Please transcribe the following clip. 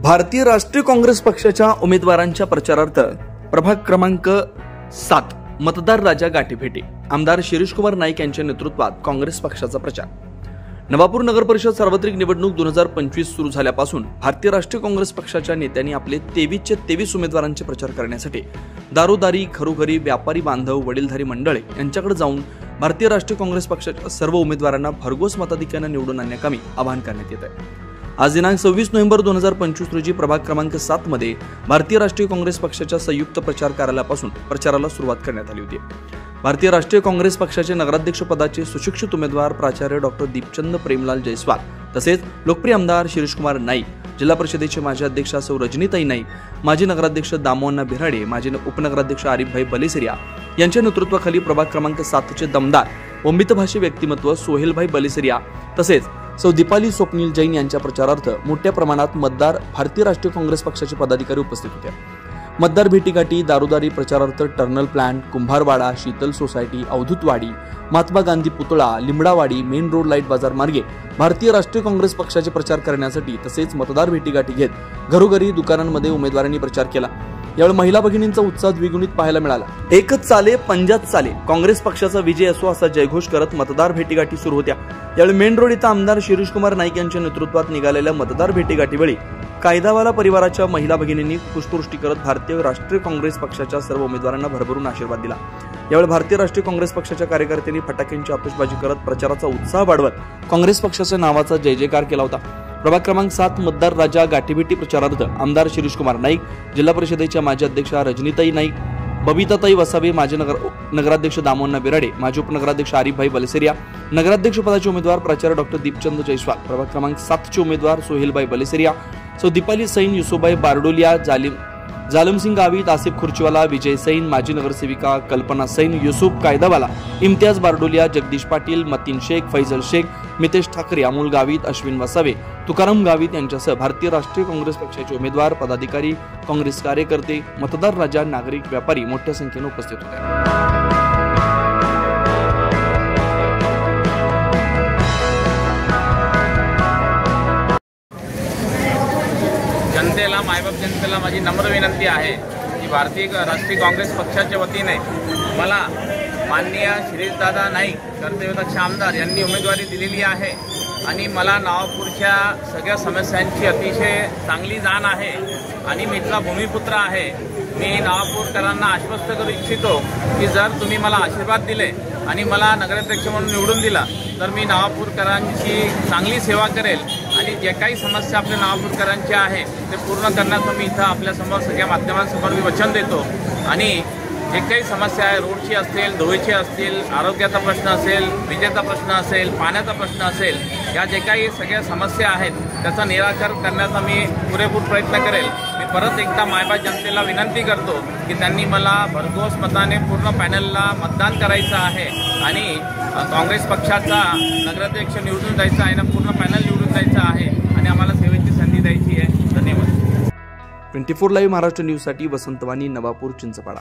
भारतीय राष्ट्रीय काँग्रेस पक्षाच्या उमेदवारांच्या प्रचारार्थ प्रभाग क्रमांक 7 मतदार राजा गाठीभेटी आमदार शिरीषकुमार नाईक यांच्या नेतृत्वात काँग्रेस पक्षाचा प्रचार। नवापूर नगर परिषद सार्वत्रिक निवडणूक 2025 सुरू झाल्यापासून भारतीय राष्ट्रीय काँग्रेस पक्षाच्या नेत्यांनी आपले 23 उमेदवारांचे प्रचार करण्यासाठी दारोदारी घरोघरी व्यापारी बांधव वडीलधारी मंडळे यांच्याकडे जाऊन भारतीय राष्ट्रीय काँग्रेस पक्षाच्या सर्व उमेदवारांना भरघोस मताधिक्याने निवडून आणण्याकामी आवाहन करण्यात येत आहे। आज दिनांक 26 नोव्हेंबर 2025 रोजी प्रभाग क्रमांक 7 मध्ये भारतीय राष्ट्रीय काँग्रेस पक्षाच्या संयुक्त प्रचार कार्यालयापासून प्रचाराला सुरुवात करण्यात आली होती। भारतीय राष्ट्रीय काँग्रेस पक्षाचे नगराध्यक्ष पदाचे सुशिक्षित उमेदवार प्राचार्य डॉक्टर दीपचंद प्रेमलाल जयस्वाल तसेच लोकप्रिय आमदार शिरीषकुमार नाईक, जिल्हा परिषदेचे माजी अध्यक्षा सौ रजनीताई नाईक, माजी नगराध्यक्ष दामोअण्णा बिराडे, माजी उपनगराध्यक्ष आरिफभाई बलेसिरिया यांच्या नेतृत्वाखाली प्रभाग क्रमांक 7 चे दमदार व मितभाषी व्यक्तिमत्व सोहेलभाई बलेसिरिया तसेच सौ दीपाली स्वप्नील जैन यांच्या प्रचारार्थ मोठ्या प्रमाणात मतदार भारतीय राष्ट्रीय काँग्रेस पक्षाचे पदाधिकारी उपस्थित होते। मतदार भेटीगाठी दारोदारी प्रचारार्थ टर्नल प्लांट, कुंभारवाडा, शीतल सोसायटी, अवधूतवाडी, महात्मा गांधी पुतळा, लिंबडावाडी, मेन रोड लाईट बाजार मार्गे भारतीय राष्ट्रीय काँग्रेस पक्षाचे प्रचार करण्यासाठी तसेच मतदार भेटीगाठी घेत घरोघरी दुकानांमध्ये उमेदवारांनी प्रचार केला। यावेळी महिला भगिनींचा उत्साह द्विगुणित पाहायला मिळाला। एकच चाले पंजात चाले काँग्रेस पक्षाचा विजय असो असा जयघोष करत मतदार भेटीगाठी सुरू होत्या। यावेळी मेन रोड इथं आमदार शिरीषकुमार नाईक यांच्या नेतृत्वात निघालेल्या मतदार भेटीगाठीवेळी कायदावाला परिवाराच्या महिला भगिनींनी पुष्पवृष्टी करत भारतीय राष्ट्रीय काँग्रेस पक्षाच्या सर्व उमेदवारांना भरभरून आशीर्वाद दिला। यावेळी भारतीय राष्ट्रीय काँग्रेस पक्षाच्या कार्यकर्त्यांनी फटाक्यांची आतषबाजी करत प्रचाराचा उत्साह वाढवत काँग्रेस पक्षाच्या नावाचा जय जयकार केला होता। प्रभाग क्रमांक 7 मतदार राजा गाठीभेटी प्रचारार्थ आमदार शिरीषकुमार नाईक, जिल्हा परिषदेच्या माजी अध्यक्षा रजनीताई नाईक, बबिताताई वसावे, माजी नगराध्यक्ष दामोअण्णा बिराडे, माजी उपनगराध्यक्ष आरिफभाई बलेसिरिया, नगराध्यक्ष पदाचे उमेदवार प्राचार्य डॉक्टर दीपचंद जयस्वाल, प्रभाग क्रमांक 7 चे उमेदवार सोहेलभाई बलेसिरिया, सौ दीपाली सैन, युसुफभाई बारडोलिया, जालमसिंग गावित, आसिफ खुर्चीवाला, विजय सैन, माजी नगरसेविका कल्पना सैन, युसुफ कायदावाला, इम्तियाज बारडोलिया, जगदीश पाटील, मतीन शेख, फैजल शेख, मितेश ठाकरे, अमोल गावित, अश्विन वसावे, तुकाराम गावित यांच्यासह भारतीय राष्ट्रीय काँग्रेस पक्षाचे उमेदवार, पदाधिकारी, काँग्रेस कार्यकर्ते, मतदार राजा, नागरिक, व्यापारी मोठ्या संख्येने उपस्थित होते। जनतेला, मायबाप जनतेला माझी नम्र विनंती आहे की भारतीय राष्ट्रीय काँग्रेस पक्षाच्या वतीने मला माननीय शिरीषदादा नाईक, कर्तव्यदक्ष आमदार यांनी उमेदवारी दिलेली आहे आणि मला नवापूरच्या सगळ्या समस्यांची अतिशय चांगली जाण आहे आणि मी इथला भूमिपुत्र आहे। मी नवापूरकरांना आश्वस्त करू इच्छितो की जर तुम्ही मला आशीर्वाद दिले आणि मला नगराध्यक्ष म्हणून निवडून दिला तर मी नवापूरकरांची चांगली सेवा करेल आणि जे काही समस्या आपल्या नवापूरकरांच्या आहे ते पूर्ण करण्याचं मी इथं आपल्यासमोर सगळ्या माध्यमांसमोर मी वचन देतो। आणि जे काही समस्या आहे, रोडची असतील, धुळीची असतील, आरोग्याचा प्रश्न असेल, विजेचा प्रश्न असेल, पाण्याचा प्रश्न असेल, या जे काही सगळ्या समस्या आहेत त्याचं निराकरण करण्याचा मी पुरेपूर प्रयत्न करेल। मी परत एकदा मायबाप जनतेला विनंती करतो की त्यांनी मला भरघोस मताने पूर्ण पॅनलला मतदान करायचं आहे आणि काँग्रेस पक्षाचा नगराध्यक्ष निवडून जायचा आहे ना, पूर्ण पॅनल निवडून जायचं आहे आणि आम्हाला सेवेची संधी द्यायची आहे। धन्यवाद। 24 लाईव्ह महाराष्ट्र न्यूज साठी वसंत वाणी, नवापूर, चिंचपाडा।